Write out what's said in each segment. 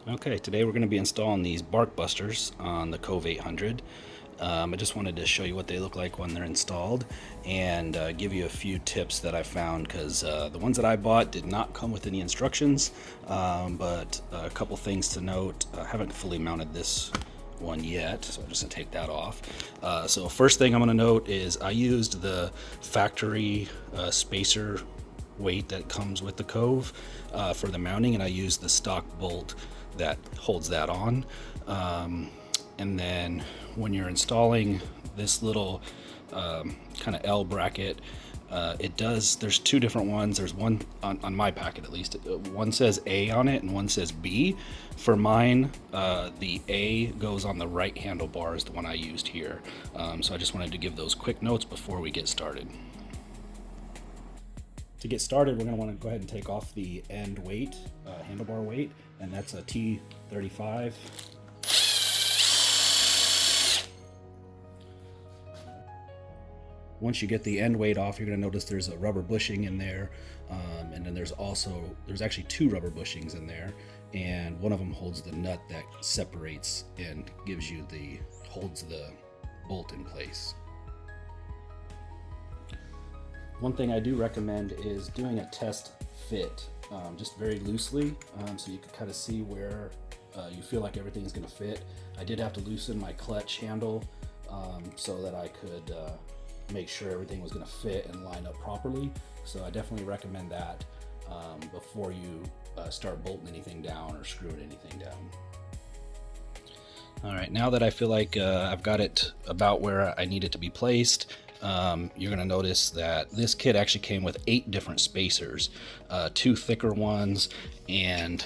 Okay, today we're going to be installing these Barkbusters on the Kove 800. I just wanted to show you what they look like when they're installed and give you a few tips that I found, because the ones that I bought did not come with any instructions, but a couple things to note. I haven't fully mounted this one yet, so I'm just going to take that off. So first thing I'm going to note is I used the factory spacer weight that comes with the Kove for the mounting, and I used the stock bolt that holds that on. And then when you're installing this little kind of L bracket, there's two different ones. There's one on my packet, at least. One says A on it and one says B. For mine, the A goes on the right handlebar, is the one I used here. So I just wanted to give those quick notes before we get started. To get started, we're going to want to go ahead and take off the end weight, handlebar weight, and that's a T35. Once you get the end weight off, you're going to notice there's a rubber bushing in there, and then there's actually two rubber bushings in there, and one of them holds the nut that separates and holds the bolt in place. One thing I do recommend is doing a test fit, just very loosely, so you can kind of see where you feel like everything is going to fit. I did have to loosen my clutch handle so that I could make sure everything was going to fit and line up properly. So I definitely recommend that before you start bolting anything down or screwing anything down. All right, now that I feel like I've got it about where I need it to be placed, you're going to notice that this kit actually came with 8 different spacers, 2 thicker ones and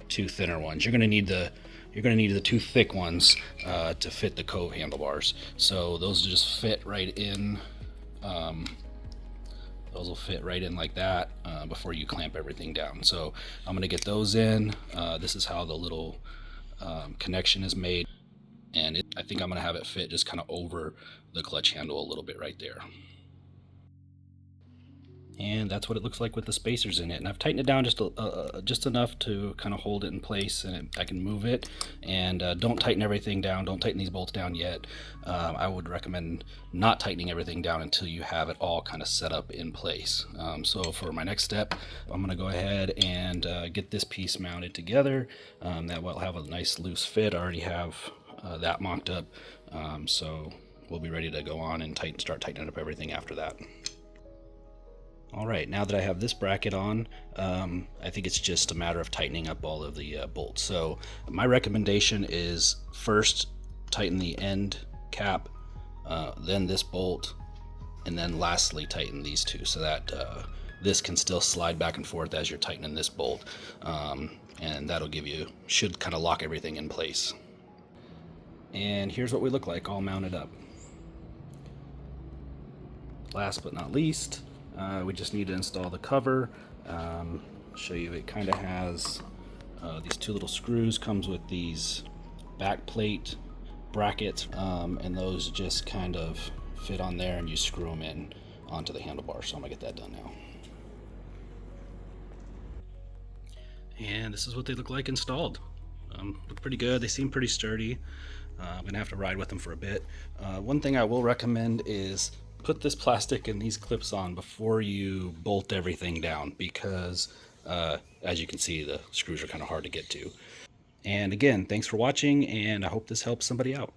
2 thinner ones. You're going to need the 2 thick ones to fit the Kove handlebars. So those just fit right in. Those will fit right in like that before you clamp everything down. So I'm going to get those in. This is how the little connection is made, and I think I'm going to have it fit just kind of over the clutch handle a little bit right there. And that's what it looks like with the spacers in it. And I've tightened it down just enough to kind of hold it in place, and I can move it. And don't tighten everything down. Don't tighten these bolts down yet. I would recommend not tightening everything down until you have it all kind of set up in place. So for my next step, I'm going to go ahead and get this piece mounted together. That will have a nice loose fit. I already have that mocked up. So we'll be ready to go on and start tightening up everything after that. All right, now that I have this bracket on, I think it's just a matter of tightening up all of the bolts. So my recommendation is first tighten the end cap, then this bolt, and then lastly tighten these two, so that this can still slide back and forth as you're tightening this bolt, and that'll should kind of lock everything in place. And here's what we look like all mounted up. Last but not least, we just need to install the cover. Show you, it kind of has these 2 little screws, comes with these back plate brackets, and those just kind of fit on there, and you screw them in onto the handlebar. So I'm gonna get that done now. And this is what they look like installed. Look pretty good. They seem pretty sturdy. I'm gonna have to ride with them for a bit. One thing I will recommend is put this plastic and these clips on before you bolt everything down, because as you can see, the screws are kind of hard to get to. And again, thanks for watching, and I hope this helps somebody out.